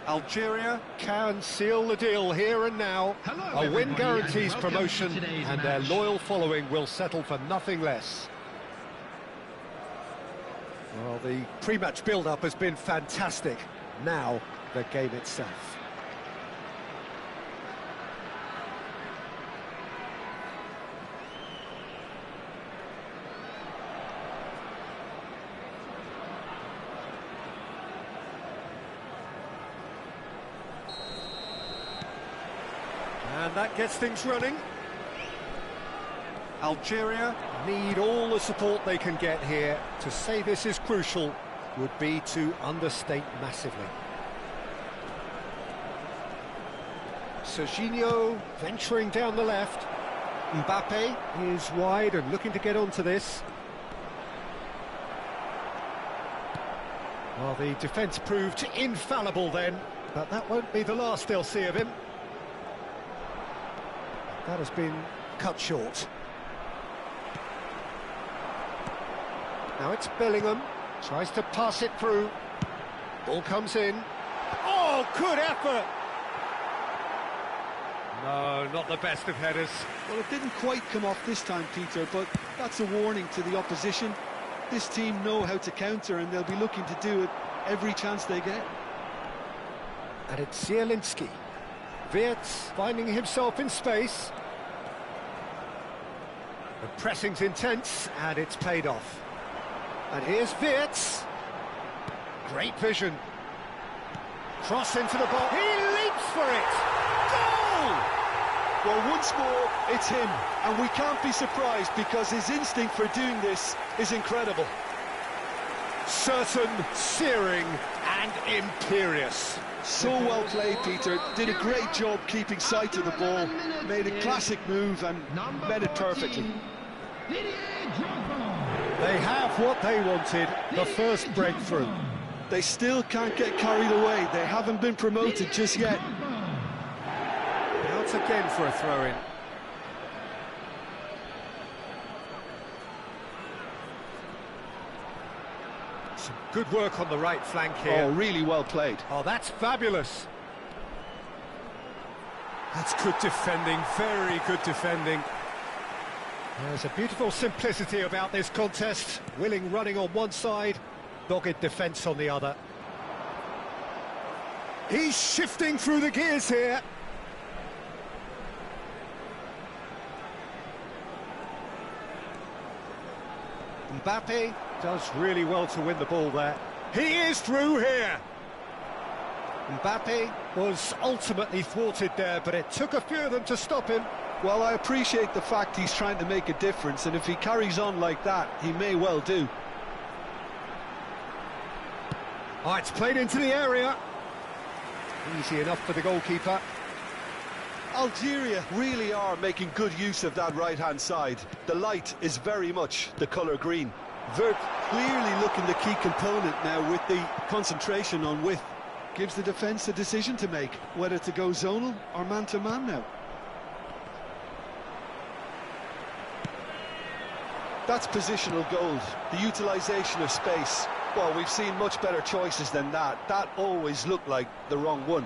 Algeria can seal the deal here and now. A win guarantees promotion, and their loyal following will settle for nothing less. Well, the pre-match build-up has been fantastic. Now, the game itself. And that gets things running. Algeria need all the support they can get here. To say this is crucial would be to understate massively. Serginho venturing down the left. Mbappe is wide and looking to get onto this. Well, the defence proved infallible then, but that won't be the last they'll see of him. That has been cut short. Now it's Bellingham, tries to pass it through. Ball comes in. Oh, good effort! No, not the best of headers. Well, it didn't quite come off this time, Peter, but that's a warning to the opposition. This team know how to counter, and they'll be looking to do it every chance they get. And it's Zielinski. Wirtz finding himself in space. The pressing's intense, and it's paid off. And here's Wirtz. Great vision. Cross into the box. He leaps for it. Goal! Well, once more, it's him. And we can't be surprised because his instinct for doing this is incredible. Certain, searing, and imperious. So well played, Peter. Did a great job keeping sight of the ball. Made a classic move and met it perfectly. They have what they wanted, the first breakthrough. They still can't get carried away. They haven't been promoted just yet. Out again for a throw-in. Some good work on the right flank here. Oh, really well played. Oh, that's fabulous. That's good defending, very good defending. There's a beautiful simplicity about this contest. Willing running on one side, dogged defence on the other. He's shifting through the gears here. Mbappe does really well to win the ball there. He is through here. Mbappe was ultimately thwarted there, but it took a few of them to stop him. Well, I appreciate the fact he's trying to make a difference, and if he carries on like that, he may well do. Oh, it's played into the area. Easy enough for the goalkeeper. Algeria really are making good use of that right-hand side. The light is very much the colour green. Wirtz clearly looking the key component now with the concentration on width. Gives the defence a decision to make, whether to go zonal or man-to-man now. That's positional gold, the utilisation of space. Well, we've seen much better choices than that. That always looked like the wrong one.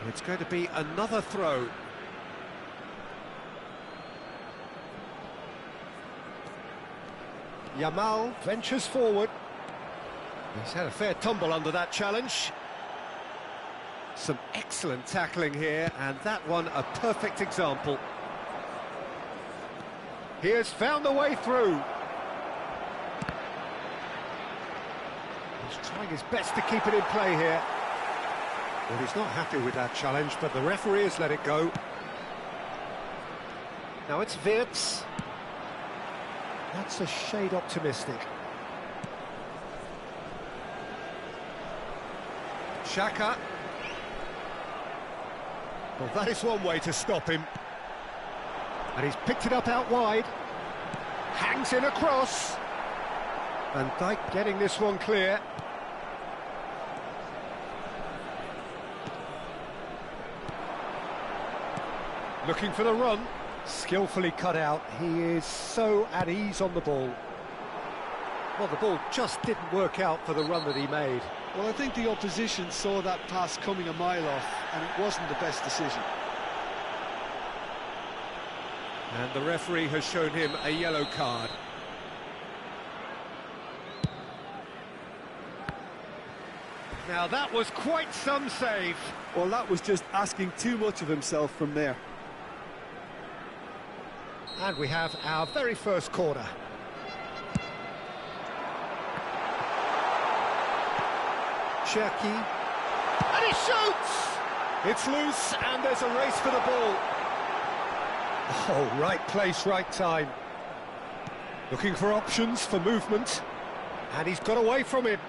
It's going to be another throw. Yamal ventures forward. He's had a fair tumble under that challenge. Some excellent tackling here, and that one a perfect example. He has found a way through. He's trying his best to keep it in play here. Well, he's not happy with that challenge, but the referee has let it go. Now it's Wirtz. That's a shade optimistic. Xhaka. Well, that is one way to stop him. And he's picked it up out wide. Hangs in across. And Dijk getting this one clear. Looking for the run. Skillfully cut out. He is so at ease on the ball. Well, the ball just didn't work out for the run that he made. Well, I think the opposition saw that pass coming a mile off, and it wasn't the best decision. And the referee has shown him a yellow card. Now that was quite some save. Well, that was just asking too much of himself from there. And we have our very first corner. Cherki. And he shoots! It's loose, and there's a race for the ball. Oh, right place, right time. Looking for options for movement. And he's got away from him.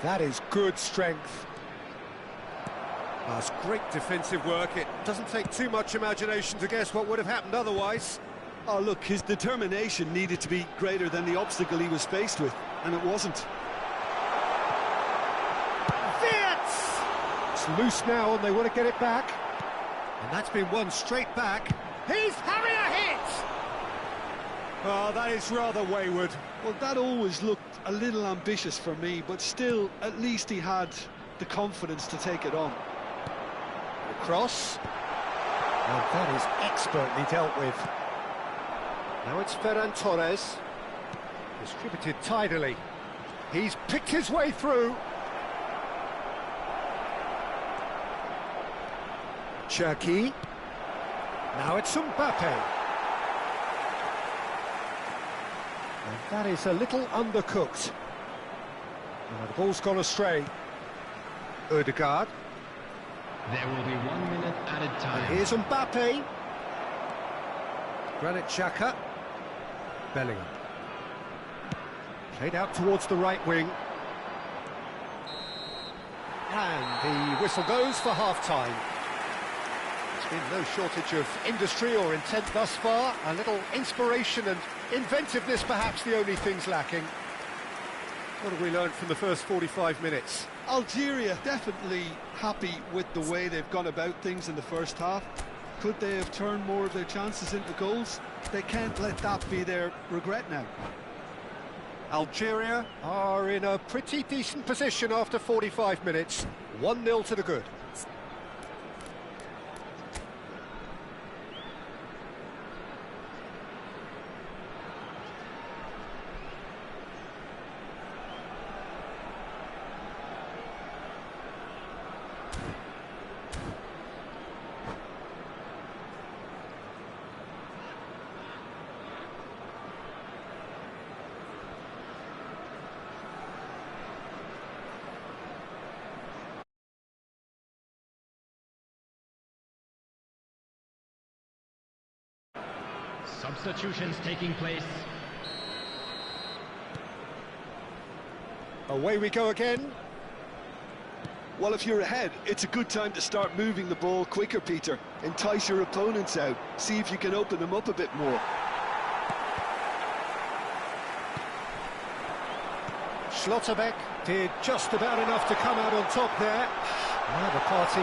That is good strength. That's great defensive work. It doesn't take too much imagination to guess what would have happened otherwise. Oh, look, his determination needed to be greater than the obstacle he was faced with, and it wasn't. It's loose now, and they want to get it back. And that's been won straight back. He's having a hit! Oh, that is rather wayward. Well, that always looked a little ambitious for me, but still, at least he had the confidence to take it on. The cross. And that is expertly dealt with. Now it's Ferran Torres. Distributed tidily. He's picked his way through. Cherki. Now it's Mbappe. And that is a little undercooked. Now the ball's gone astray. Ødegaard. There will be 1 minute added time. And here's Mbappe. Granit Xhaka. Bellingham. Played out towards the right wing. And the whistle goes for half-time. There's been no shortage of industry or intent thus far. A little inspiration and inventiveness, perhaps the only things lacking. What have we learned from the first 45 minutes? Algeria definitely happy with the way they've gone about things in the first half. Could they have turned more of their chances into goals? They can't let that be their regret now. Algeria are in a pretty decent position after 45 minutes. 1-0 to the good. Substitutions taking place. Away we go again. Well, if you're ahead, it's a good time to start moving the ball quicker, Peter. Entice your opponents out. See if you can open them up a bit more. Schlotterbeck did just about enough to come out on top there. Now the party...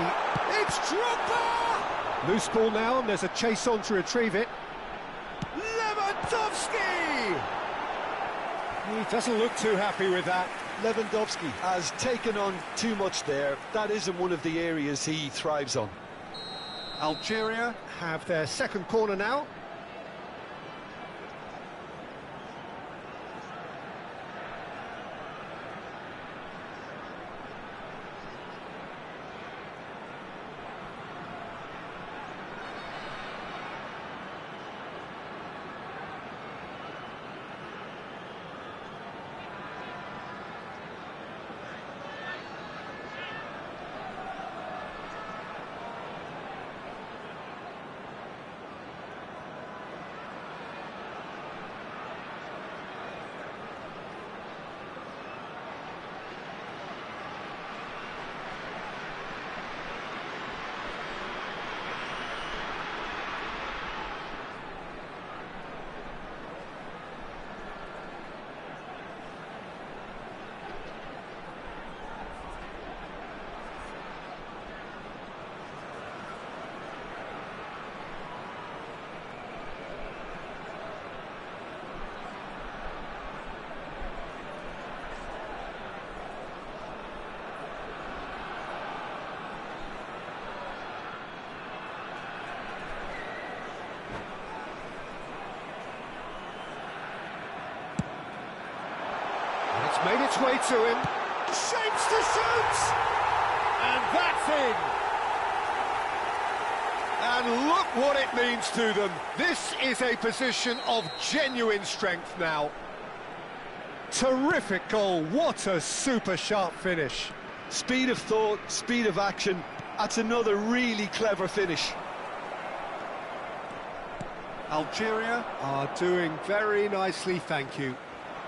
It's Drogba! Loose ball now, and there's a chase on to retrieve it. Lewandowski! He doesn't look too happy with that. Lewandowski has taken on too much there. That isn't one of the areas he thrives on. Algeria have their second corner now. It's made its way to him. Shapes to shoot! And that's in! And look what it means to them. This is a position of genuine strength now. Terrific goal. What a super sharp finish. Speed of thought, speed of action. That's another really clever finish. Algeria are doing very nicely, thank you.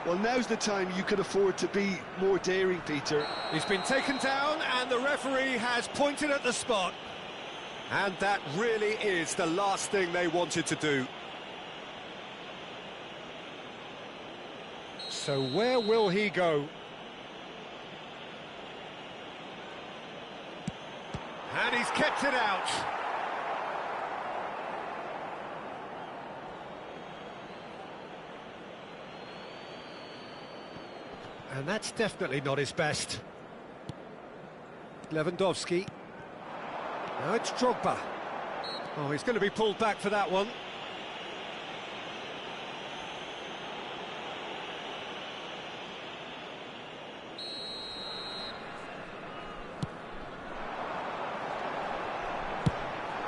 Well, now's the time you could afford to be more daring, Peter. He's been taken down and the referee has pointed at the spot. And that really is the last thing they wanted to do. So where will he go? And he's kept it out. And that's definitely not his best. Lewandowski. Now it's Drogba. Oh, he's going to be pulled back for that one.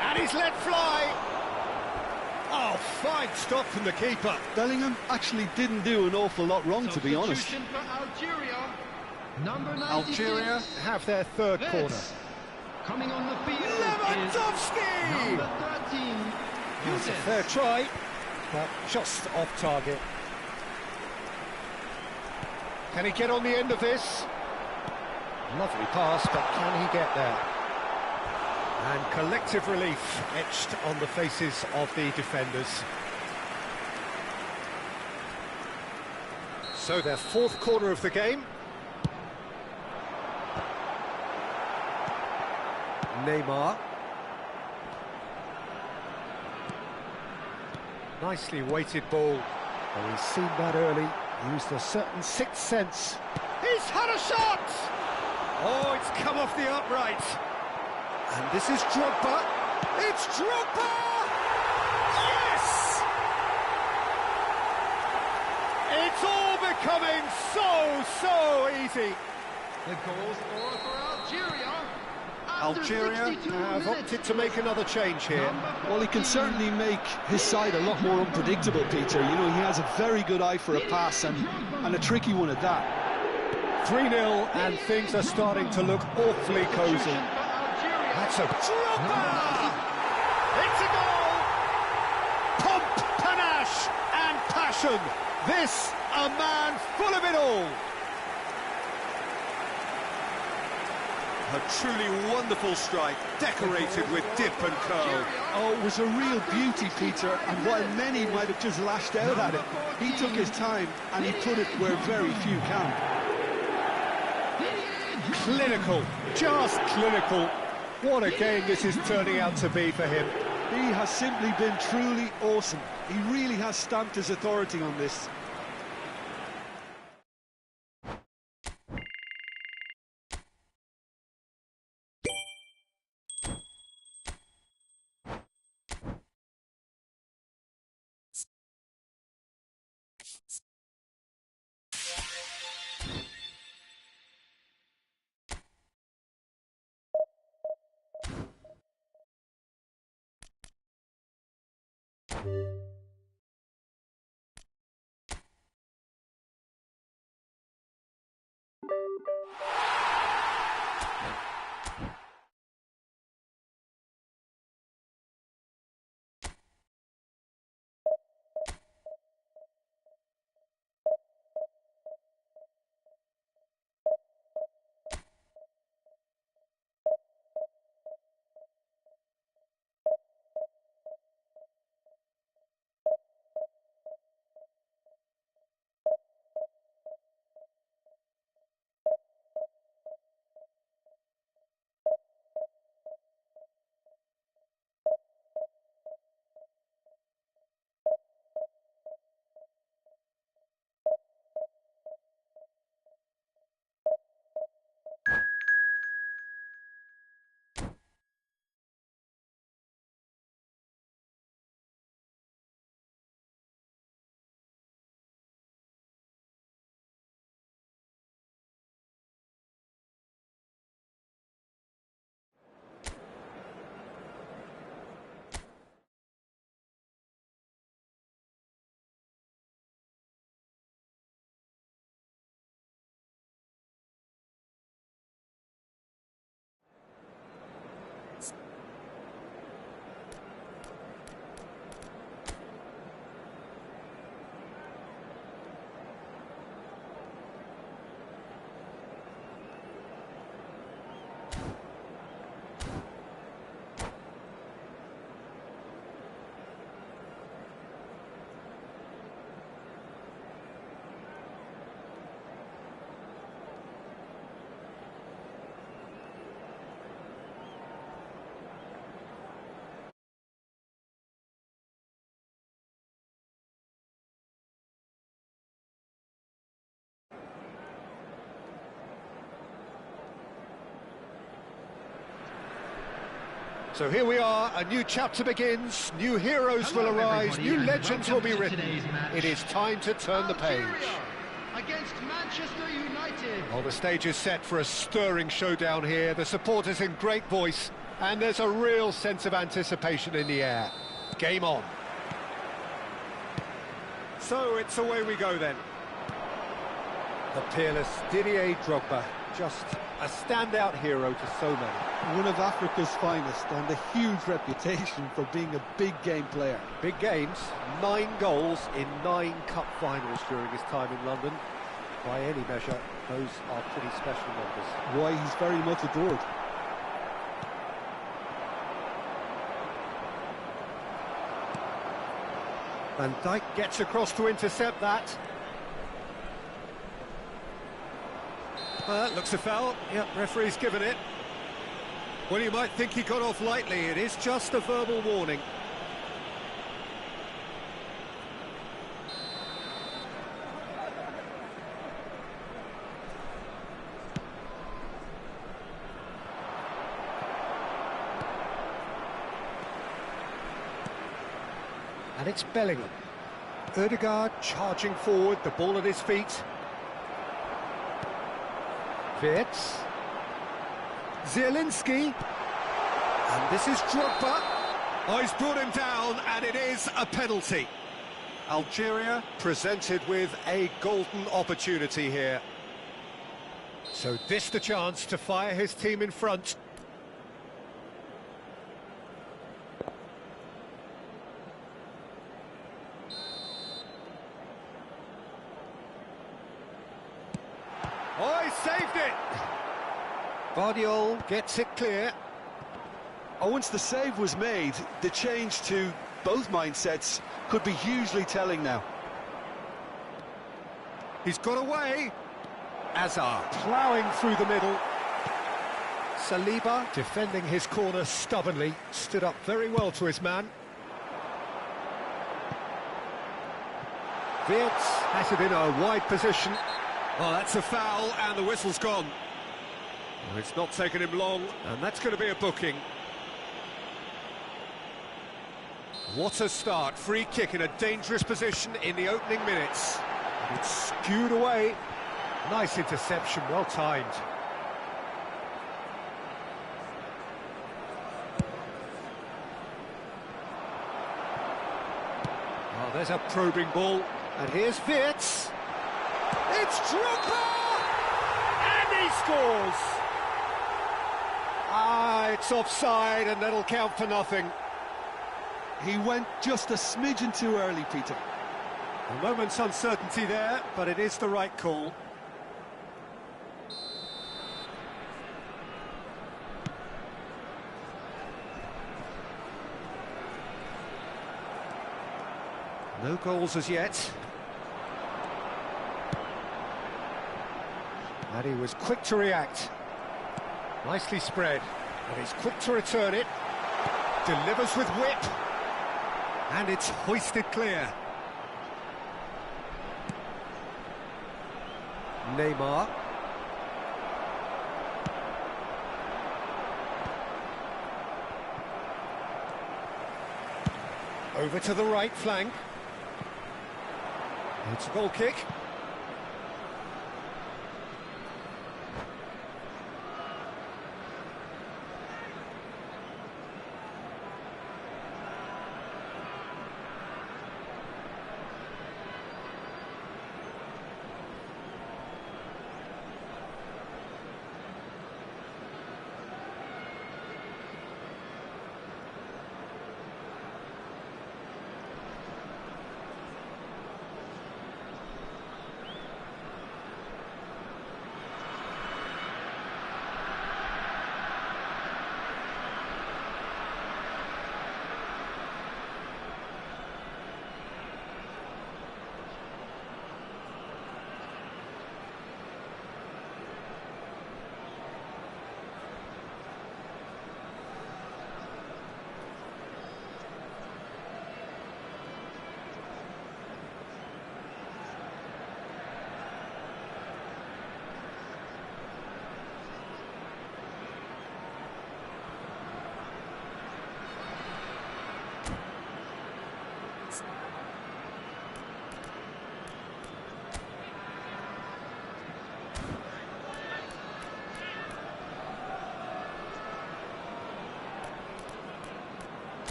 And he's let fly. Oh, fine stop from the keeper. Bellingham actually didn't do an awful lot wrong, to be honest. Substitution for Algeria. Number 96. Algeria have their third corner. Coming on the field Lewandowski! is number 13. That's a fair try, but just off target. Can he get on the end of this? Lovely pass, but can he get there? And collective relief etched on the faces of the defenders. So their fourth corner of the game. Neymar. Nicely weighted ball. Oh, he's seen that early. Used a certain sixth sense. He's had a shot! Oh, it's come off the upright. And this is Drogba. It's Drogba! Yes! It's all becoming so easy. The goal scorer for Algeria. Algeria have opted to make another change here. Well, he can certainly make his side a lot more unpredictable, Peter. You know, he has a very good eye for a pass and a tricky one at that. 3-0 and things are starting to look awfully cosy. That's a Drogba! It's a goal! Pomp, panache and passion. This, a man full of it all. A truly wonderful strike, decorated with dip and curl. Oh, it was a real beauty, Peter, and while many might have just lashed out at it, he took his time and he put it where very few can. Clinical, just clinical. What a game this is turning out to be for him. He has simply been truly awesome. He really has stamped his authority on this. So here we are, a new chapter begins, new heroes will arise, new legends will be written. It is time to turn the page. Against Manchester United. Well, the stage is set for a stirring showdown here, the supporters in great voice, and there's a real sense of anticipation in the air. Game on. So it's away we go then. The peerless Didier Drogba, just a standout hero to so many. One of Africa's finest and a huge reputation for being a big game player. Big games, 9 goals in 9 cup finals during his time in London. By any measure, those are pretty special numbers. Why, he's very much adored. Van Dijk gets across to intercept that. Looks a foul. Yep, referee's given it. Well, you might think he got off lightly. It is just a verbal warning. And it's Bellingham. Ødegaard charging forward, the ball at his feet. Wirtz. Zielinski. And this is Drogba. Oh, he's brought him down, and it is a penalty. Algeria presented with a golden opportunity here. So this the chance to fire his team in front. Oh, he saved it! Guardiola gets it clear. Oh, once the save was made, the change to both mindsets could be hugely telling now. He's got away. Hazard ploughing through the middle. Saliba defending his corner stubbornly, stood up very well to his man. Wirtz has it in a wide position. Oh, that's a foul, and the whistle's gone. Well, it's not taken him long, and that's going to be a booking. What a start. Free kick in a dangerous position in the opening minutes. And it's skewed away. Nice interception, well timed. Oh, there's a probing ball. And here's Wirtz. It's Drogba! And he scores! Ah, it's offside, and that'll count for nothing. He went just a smidgen too early, Peter. A moment's uncertainty there, but it is the right call. No goals as yet. And he was quick to react. Nicely spread. And he's quick to return it. Delivers with whip. And it's hoisted clear. Neymar. Over to the right flank. It's a goal kick.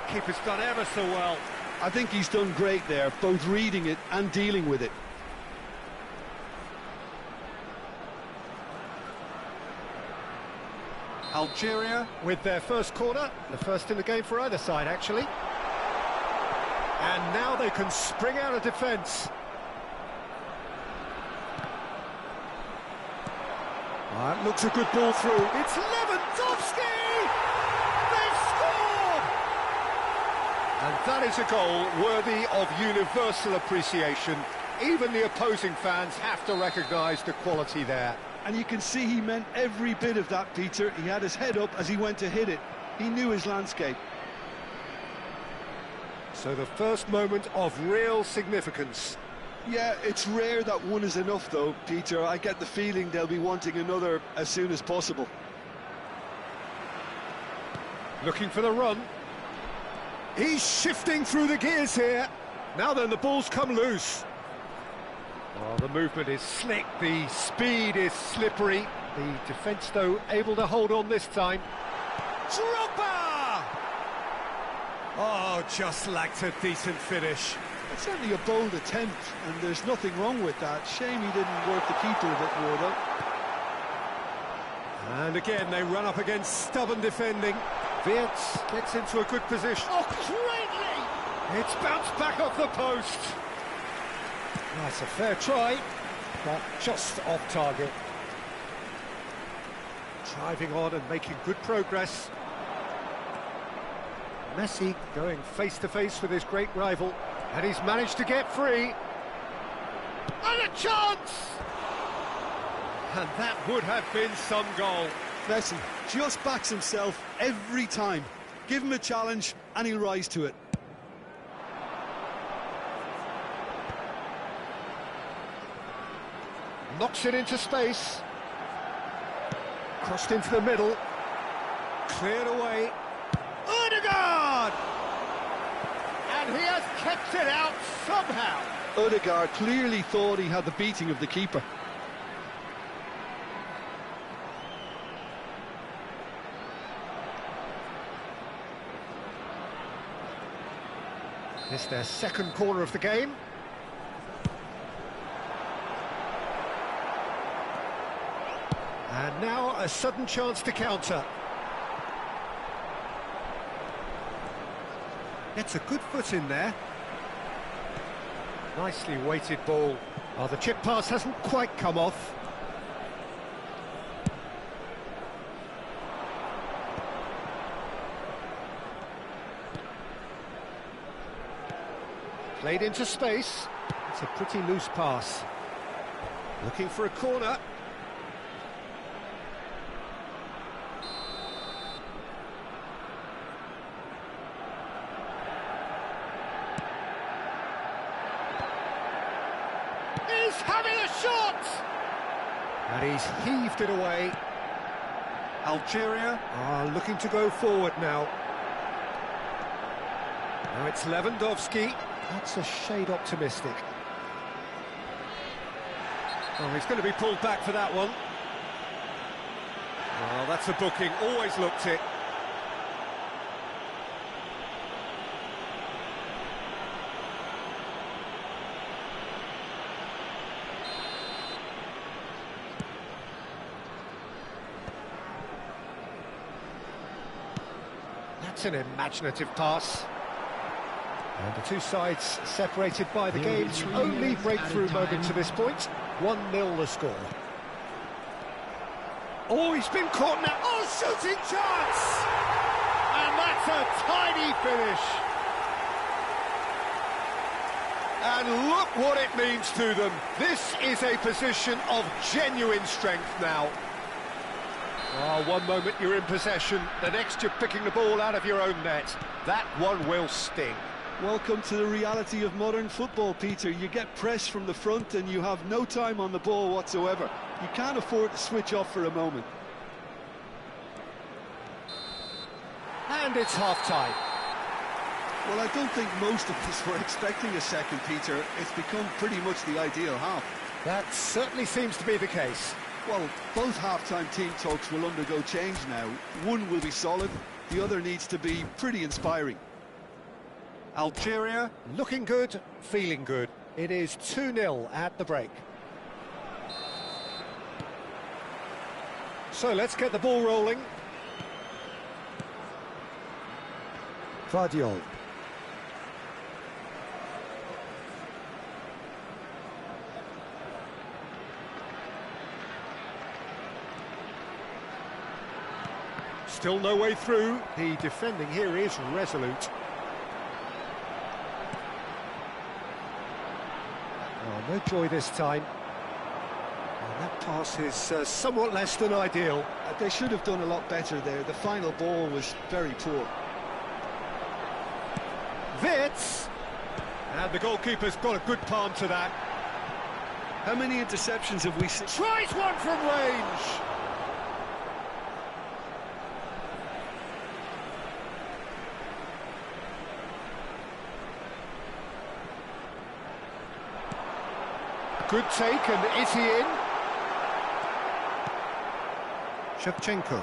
the keeper's done ever so well. I think he's done great there, both reading it and dealing with it. Algeria with their first corner, the first in the game for either side, actually. And now they can spring out of defence. That looks a good ball through. It's Lewandowski! They've scored! And that is a goal worthy of universal appreciation. Even the opposing fans have to recognise the quality there. And you can see he meant every bit of that, Peter. He had his head up as he went to hit it. He knew his landscape. So the first moment of real significance. Yeah, it's rare that one is enough, though, Peter. I get the feeling they'll be wanting another as soon as possible. Looking for the run. He's shifting through the gears here. Now then, the ball's come loose. Oh, the movement is slick, the speed is slippery. The defence, though, able to hold on this time. Drogba! Oh, just lacked a decent finish. It's certainly a bold attempt, and there's nothing wrong with that. Shame he didn't work the keeper a bit more, though. And again, they run up against stubborn defending. Wirtz gets into a good position. Oh, greatly! It's bounced back off the post. That's a fair try, but just off target. Driving on and making good progress. Messi going face-to-face with his great rival, and he's managed to get free. And a chance! And that would have been some goal. Messi just backs himself every time. Give him a challenge, and he'll rise to it. Knocks it into space. Crossed into the middle. Cleared away. Odegaard! And he has kept it out somehow. Odegaard clearly thought he had the beating of the keeper. It's their second corner of the game. And now a sudden chance to counter. Gets a good foot in there. Nicely weighted ball. Oh, the chip pass hasn't quite come off. Played into space. It's a pretty loose pass. Looking for a corner. He's having a shot! And he's heaved it away. Algeria are looking to go forward now. Now it's Lewandowski. That's a shade optimistic. Oh, he's going to be pulled back for that one. Well, that's a booking. Always looked it. That's an imaginative pass. And the two sides separated by the game's only breakthrough moment to this point. 1-0 the score. Oh, he's been caught now. Oh, shooting chance! And that's a tiny finish. And look what it means to them. This is a position of genuine strength now. Oh, one moment you're in possession, the next you're picking the ball out of your own net. That one will sting. Welcome to the reality of modern football, Peter. You get press from the front and you have no time on the ball whatsoever. You can't afford to switch off for a moment. And it's half-time. Well, I don't think most of us were expecting a second, Peter. It's become pretty much the ideal half. That certainly seems to be the case. Well, both half-time team talks will undergo change now. One will be solid, the other needs to be pretty inspiring. Algeria looking good, feeling good. It is 2-0 at the break. So let's get the ball rolling. Vardiol. Still no way through. The defending here is resolute. Oh, no joy this time. And that pass is somewhat less than ideal. They should have done a lot better there. The final ball was very poor. Wirtz! And the goalkeeper's got a good palm to that. How many interceptions have we seen? Tries one from range! Good take, and is he in? Shevchenko.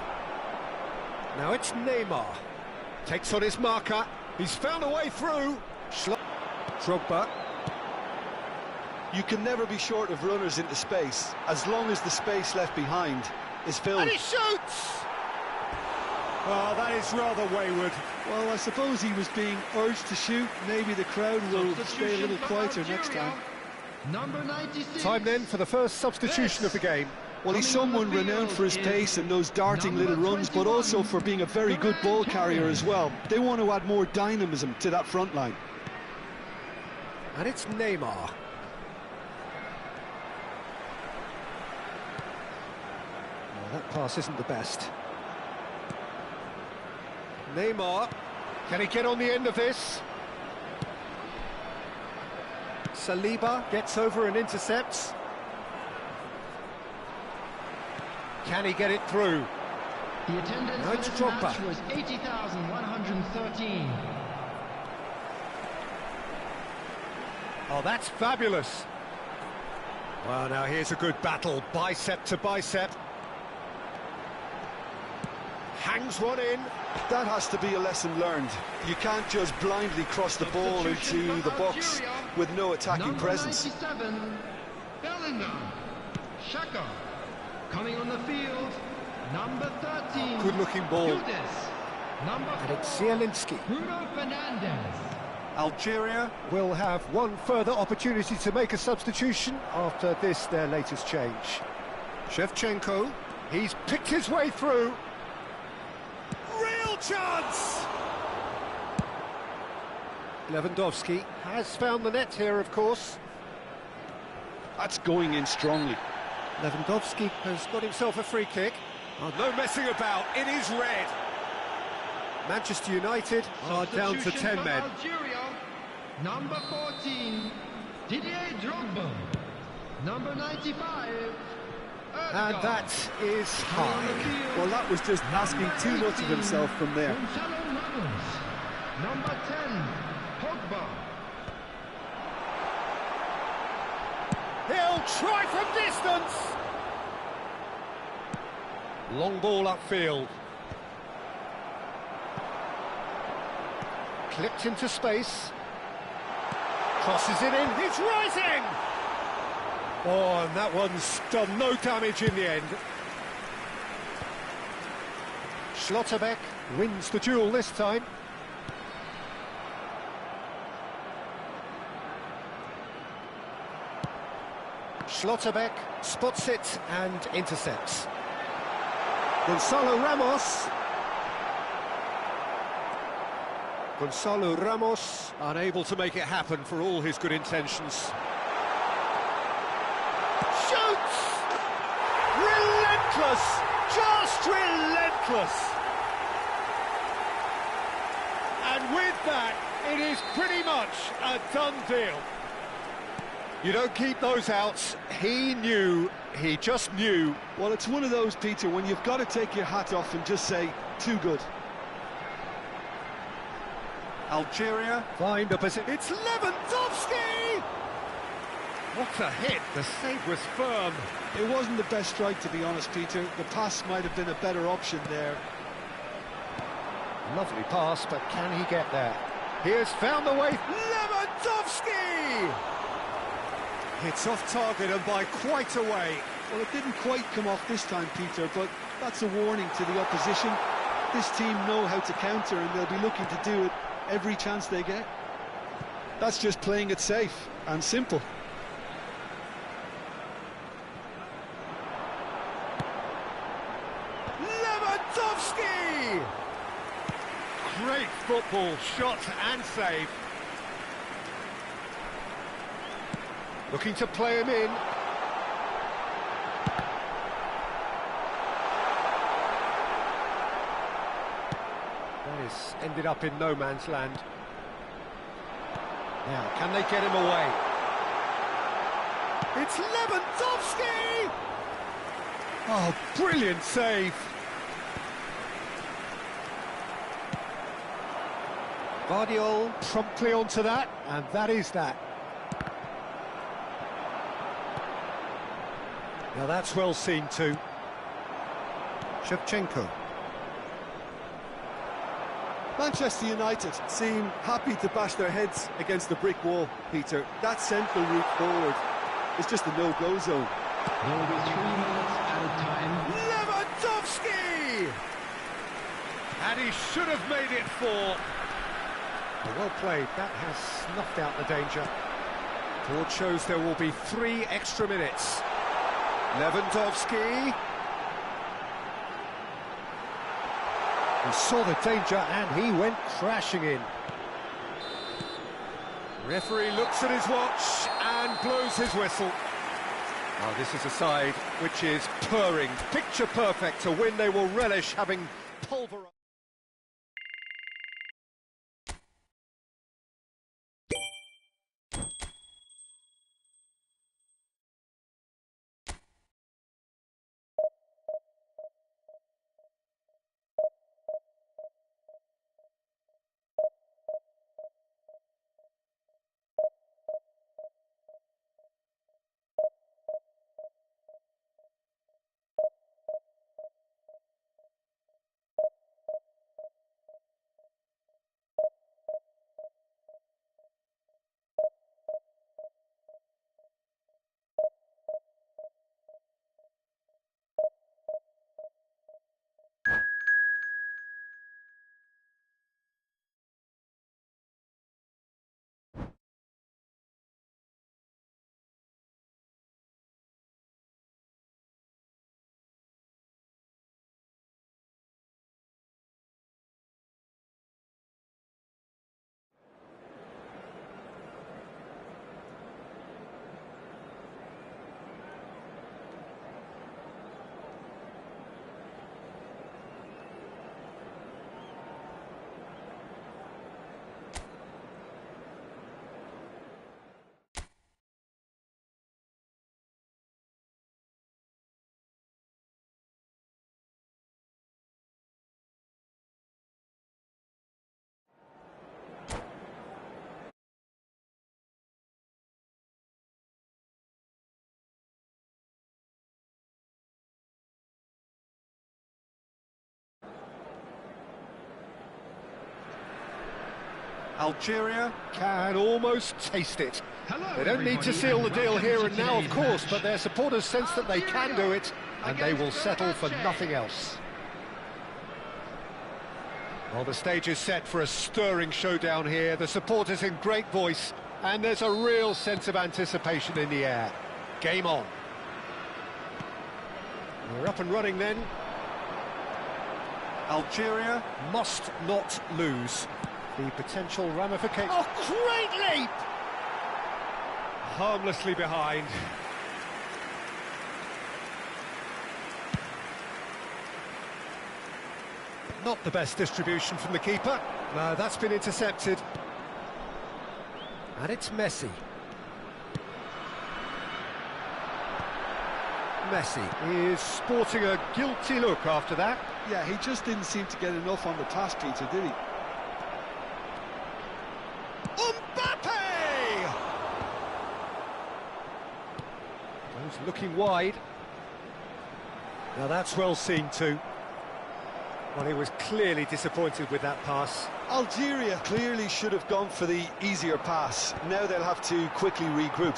Now it's Neymar. Takes on his marker. He's found a way through. Drogba. You can never be short of runners into space, as long as the space left behind is filled. And he shoots! Oh, that is rather wayward. Well, I suppose he was being urged to shoot. Maybe the crowd will stay a little quieter next time. Number 96. Time then for the first substitution of the game. Well, he's someone renowned for his pace and those darting little runs, but also for being a very good ball carrier as well. They want to add more dynamism to that front line. And it's Neymar. Oh, that pass isn't the best. Neymar, can he get on the end of this? Saliba gets over and intercepts. Can he get it through? The attendance No, for it's this Drogba. match was 80,113. Oh, that's fabulous. Well, now here's a good battle, bicep to bicep. Hangs one in. That has to be a lesson learned. You can't just blindly cross the ball into the box with no attacking presence. Number 97, Bellingham. Xhaka. Coming on the field, number 13. Good-looking ball. Judas. Number 4. And it's Zielinski. Bruno Fernandes. Algeria will have one further opportunity to make a substitution after this, their latest change. Shevchenko, he's picked his way through. Real chance! Lewandowski has found the net here, of course. That's going in strongly. Lewandowski has got himself a free kick. Oh, no messing about, it is red. Manchester United are down to 10 men. Algeria, number 14, Didier Drogba. Number 95, And that is high. Well, that was just asking too much of himself from there. Gonzalo Ramos. Number 10, Pogba. He'll try from distance. Long ball upfield. Clipped into space. Crosses it in. He's rising. Oh, and that one's done no damage in the end. Schlotterbeck wins the duel this time. Schlotterbeck spots it and intercepts. Gonzalo Ramos. Gonzalo Ramos unable to make it happen for all his good intentions. Shoots! Relentless! Just relentless! And with that, it is pretty much a done deal. You don't keep those outs. He knew, he just knew. Well, it's one of those, Peter, when you've got to take your hat off and just say, too good. Algeria find a position. It's Lewandowski! What a hit. The save was firm. It wasn't the best strike, to be honest, Peter. The pass might have been a better option there. Lovely pass, but can he get there? He has found the way. Lewandowski! It's off target and by quite a way. Well, it didn't quite come off this time, Peter, but that's a warning to the opposition. This team know how to counter, and they'll be looking to do it every chance they get. That's just playing it safe and simple. Lewandowski! Great football, shot and save. Looking to play him in. That is ended up in no man's land. Now, can they get him away? It's Lewandowski! Oh, brilliant save! Guardiola promptly onto that, and that is that. Now that's well seen too. Shevchenko. Manchester United seem happy to bash their heads against the brick wall, Peter. That central route forward is just a no-go zone. There will be 3 minutes added time. Lewandowski! And he should have made it 4. Well played, that has snuffed out the danger. Board shows there will be 3 extra minutes. Lewandowski. He saw the danger and he went crashing in. Referee looks at his watch and blows his whistle. Now this is a side which is purring, picture perfect, a win they will relish having pulverized. Algeria can almost taste it. They don't need to seal the deal here and now, of course, but their supporters sense that they can do it, and they will settle for nothing else. Well, the stage is set for a stirring showdown here. The supporters in great voice, and there's a real sense of anticipation in the air. Game on. We're up and running then. Algeria must not lose. The potential ramification. Oh, great leap! Harmlessly behind. Not the best distribution from the keeper. No, that's been intercepted. And it's Messi. Messi is sporting a guilty look after that. Yeah, he just didn't seem to get enough on the pass, Peter, did he? Goes looking wide. Now that's well seen too. Well, he was clearly disappointed with that pass. Algeria clearly should have gone for the easier pass. Now they'll have to quickly regroup.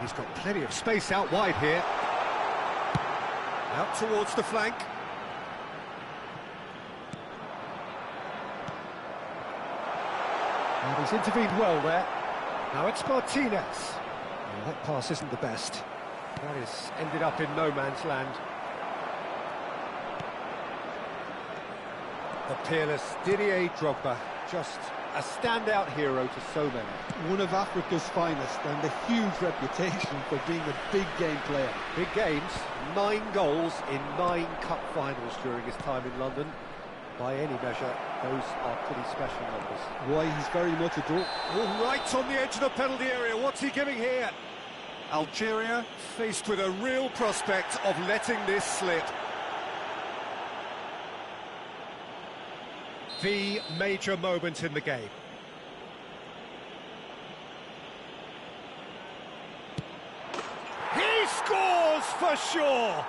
He's got plenty of space out wide here. Out towards the flank. And he's intervened well there. Now it's Martinez. Well, that pass isn't the best. That is ended up in no man's land. The peerless Didier Drogba, just a standout hero to so many. One of Africa's finest and a huge reputation for being a big game player. Big games, 9 goals in 9 cup finals during his time in London. By any measure, those are pretty special numbers. Why, he's very much adored. Oh, right on the edge of the penalty area. What's he giving here? Algeria faced with a real prospect of letting this slip. The major moment in the game. He scores for sure!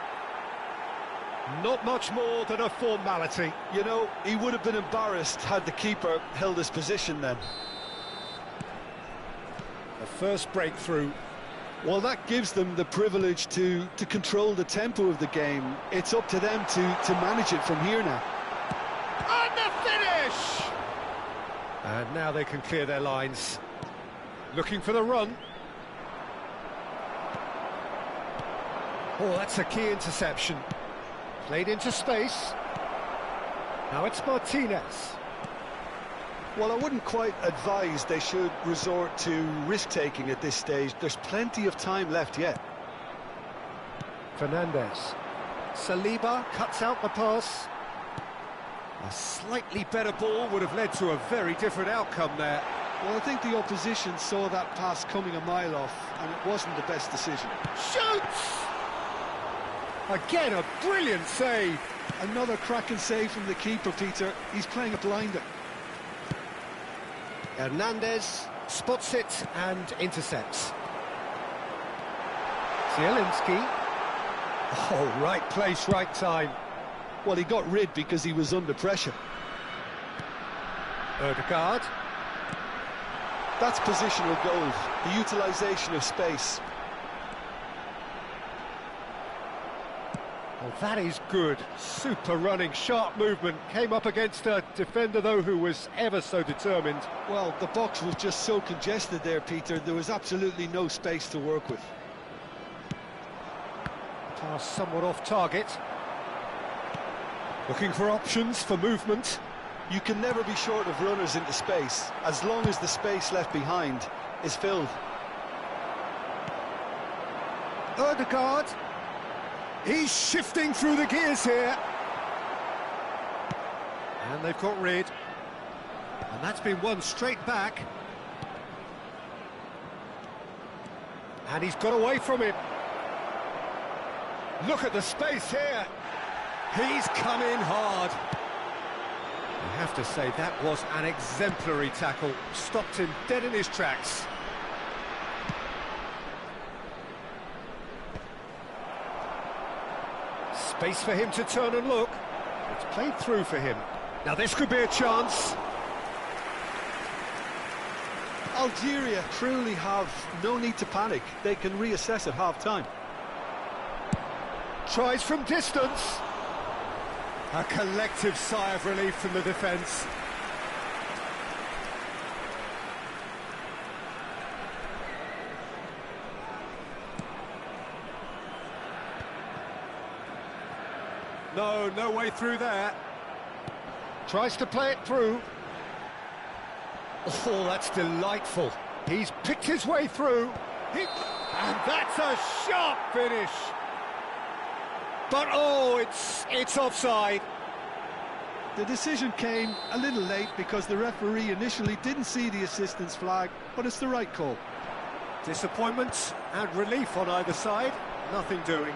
Not much more than a formality. You know, he would have been embarrassed had the keeper held his position then. The first breakthrough. Well, that gives them the privilege to control the tempo of the game. It's up to them to manage it from here now. And the finish! And now they can clear their lines. Looking for the run. Oh, that's a key interception. Played into space. Now it's Martinez. Well, I wouldn't quite advise they should resort to risk-taking at this stage. There's plenty of time left yet. Fernandez. Saliba cuts out the pass. A slightly better ball would have led to a very different outcome there. Well, I think the opposition saw that pass coming a mile off, and it wasn't the best decision. Shoots! Again, a brilliant save. Another cracking save from the keeper, Peter. He's playing a blinder. Hernandez spots it and intercepts. Zielinski. Oh, right place, right time. Well, he got rid because he was under pressure. Odegaard. That's positional goal, the utilisation of space. Well, that is good. Super running, sharp movement. Came up against a defender, though, who was ever so determined. Well, the box was just so congested there, Peter. There was absolutely no space to work with. Pass somewhat off target. Looking for options for movement. You can never be short of runners into space, as long as the space left behind is filled. Odegaard. He's shifting through the gears here. And they've got rid. And that's been won straight back. And he's got away from him. Look at the space here. He's come in hard. I have to say, that was an exemplary tackle. Stopped him dead in his tracks. Space for him to turn and look. It's played through for him. Now this could be a chance. Algeria truly have no need to panic. They can reassess at half-time. Tries from distance. A collective sigh of relief from the defence. No way through there. Tries to play it through. Oh, that's delightful. He's picked his way through. And that's a sharp finish. But oh, it's offside. The decision came a little late because the referee initially didn't see the assistance flag, but it's the right call. Disappointment and relief on either side. Nothing doing.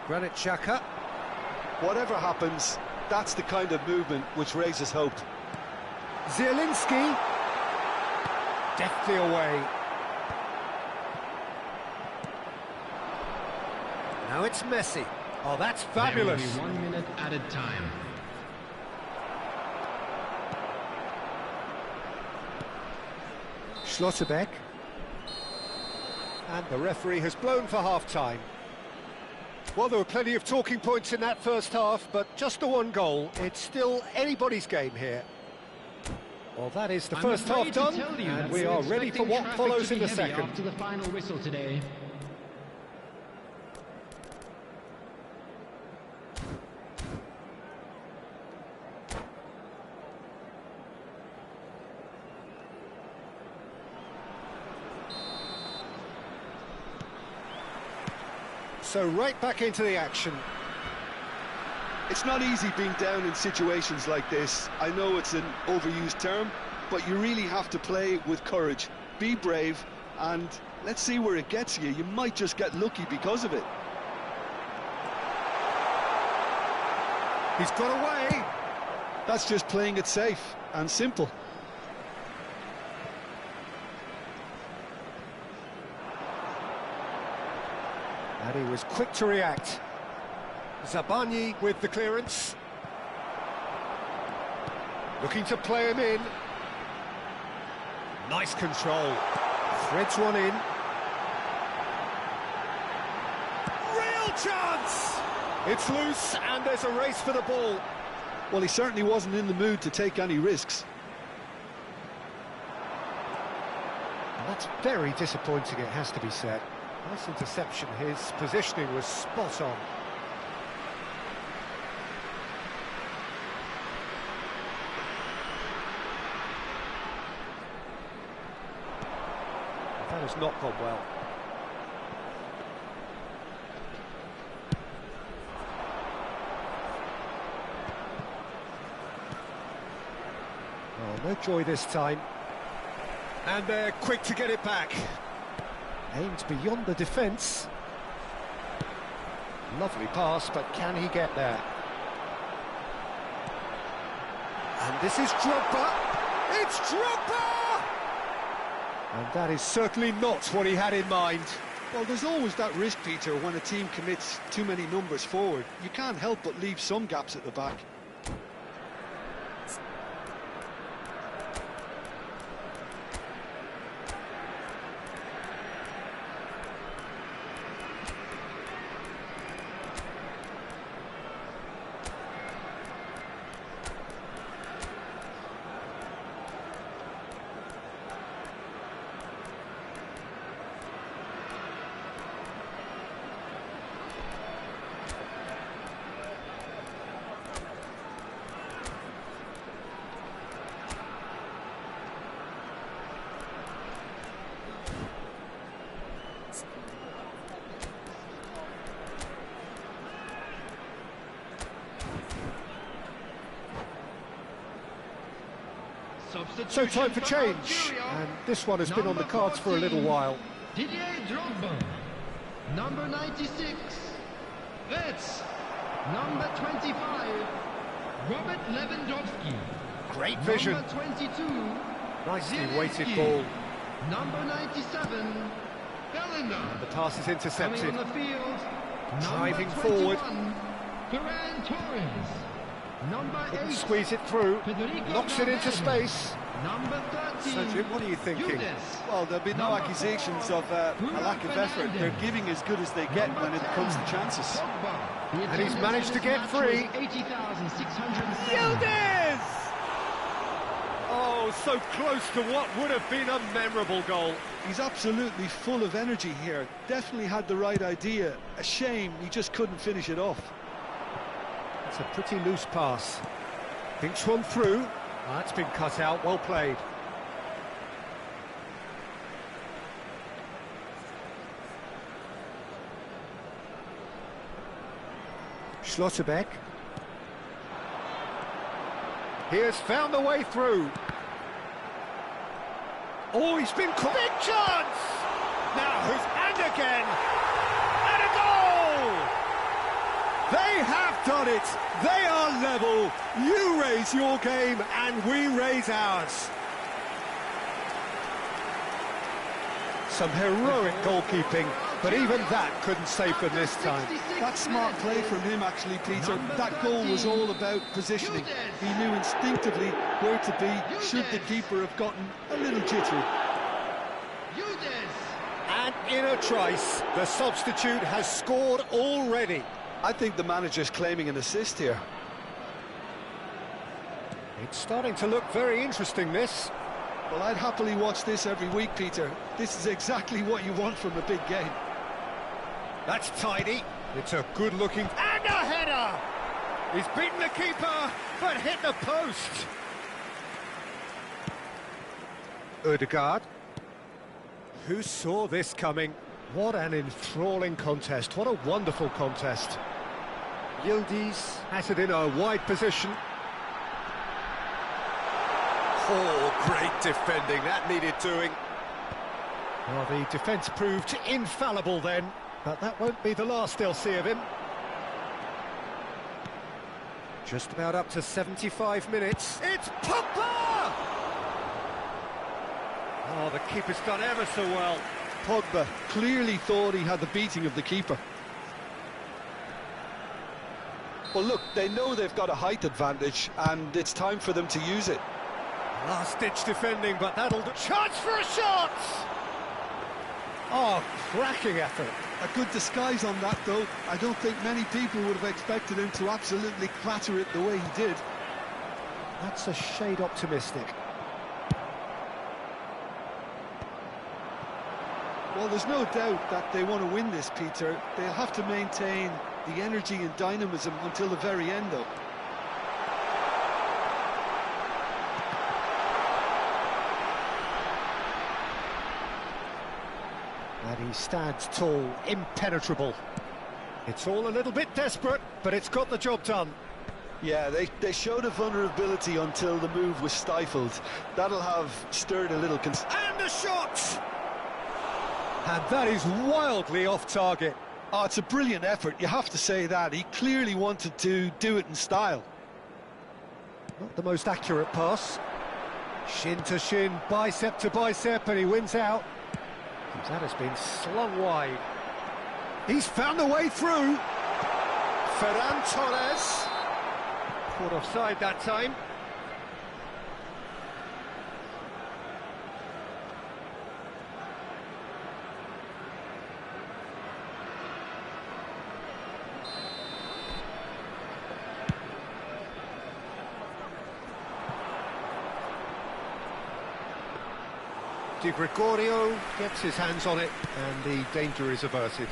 Granit Xhaka. Whatever happens, that's the kind of movement which raises hope. Zielinski. Deftly away. Now it's Messi. Oh, that's There fabulous. will be 1 minute added time. Schlotterbeck. And the referee has blown for half-time. Well, there were plenty of talking points in that first half, but just the one goal. It's still anybody's game here. Well, that is the first half done, and we are ready for what follows in the second. After the final whistle today. So right back into the action. It's not easy being down in situations like this. I know it's an overused term, but you really have to play with courage. Be brave, and let's see where it gets you. You might just get lucky because of it. He's got away. That's just playing it safe and simple. And he was quick to react. Zabani with the clearance. Looking to play him in. Nice control. Threads one in. Real chance! It's loose and there's a race for the ball. Well, he certainly wasn't in the mood to take any risks. And that's very disappointing, it has to be said. Nice interception, his positioning was spot on. That has not gone well. Oh, no joy this time. And they're quick to get it back. Aimed beyond the defence. Lovely pass, but can he get there? And this is Drogba. It's Drogba! And that is certainly not what he had in mind. Well, there's always that risk, Peter, when a team commits too many numbers forward. You can't help but leave some gaps at the back. So time for change, and this one has been on the cards for a little while. Didier Drogba, number 96. That's number 25. Robert Lewandowski. Great vision. Number 22. Nicely weighted Zelensky. ball. Number 97. Bellingham. And the pass is Coming intercepted. on the field. Driving number forward. 21, Ferran Torres. Number Couldn't 8. squeeze it through. Federico Knocks it into Valverde. space. Number 13. So Jim, what are you thinking? Judas. Well, there'll be no Number accusations 4, of a Bruno lack of effort. Fernandes. They're giving as good as they get Number when it 10, comes to chances. Pogba. The And he's attendance managed for to this get match free. was 80,607. Yildiz! Oh, so close to what would have been a memorable goal. He's absolutely full of energy here. Definitely had the right idea. A shame he just couldn't finish it off. It's a pretty loose pass. Thinks one through. That's been cut out, well played. Schlotterbeck. He has found the way through. Oh, he's been caught. Big chance! Now, and again! And a goal! They have done it! They are level! You raise your game and we raise ours. Some heroic goalkeeping, but even that couldn't save them this time. That's smart play from him, actually, Peter. That goal was all about positioning. He knew instinctively where to be should the keeper have gotten a little jittery. And in a trice, the substitute has scored already. I think the manager's claiming an assist here. It's starting to look very interesting, this. Well, I'd happily watch this every week, Peter. This is exactly what you want from a big game. That's tidy. It's a good-looking... And a header! He's beaten the keeper, but hit the post. Ødegaard. Who saw this coming? What an enthralling contest. What a wonderful contest. Yildiz has it in a wide position. Oh, great defending. That needed doing. Well, the defence proved infallible then, but that won't be the last they'll see of him. Just about up to 75 minutes. It's Pogba! Oh, the keeper's done ever so well. Pogba clearly thought he had the beating of the keeper. Well, look, they know they've got a height advantage, and it's time for them to use it. Last-ditch defending, but that'll do. Chance for a shot! Oh, cracking effort. A good disguise on that, though. I don't think many people would have expected him to absolutely clatter it the way he did. That's a shade optimistic. Well, there's no doubt that they want to win this, Peter. They'll have to maintain the energy and dynamism until the very end, though. And he stands tall, impenetrable. It's all a little bit desperate, but it's got the job done. Yeah, they showed a vulnerability until the move was stifled. That'll have stirred a little concern. And a shot! And that is wildly off target. Oh, it's a brilliant effort, you have to say that. He clearly wanted to do it in style. Not the most accurate pass. Shin to shin, bicep to bicep, and he wins out. That has been slung wide. He's found the way through. Ferran Torres. Caught offside that time. Di Gregorio gets his hands on it, and the danger is averted.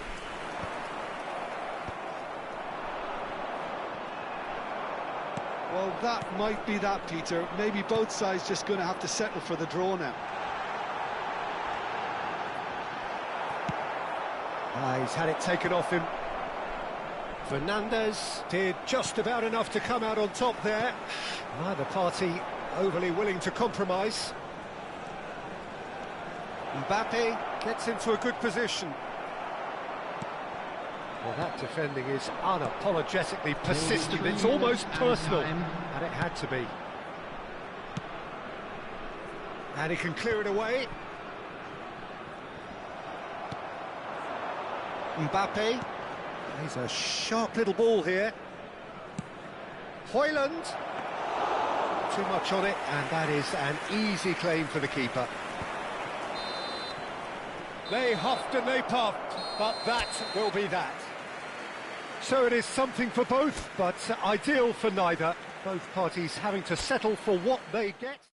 Well, that might be that, Peter. Maybe both sides just going to have to settle for the draw now. He's had it taken off him. Fernandez did just about enough to come out on top there. Neither party overly willing to compromise. Mbappe gets into a good position. Well, that defending is unapologetically persistent. It's almost personal, and it had to be. And he can clear it away. Mbappe. He's a sharp little ball here. Højlund. Too much on it, and that is an easy claim for the keeper. They huffed and they puffed, but that will be that. So it is something for both, but ideal for neither. Both parties having to settle for what they get.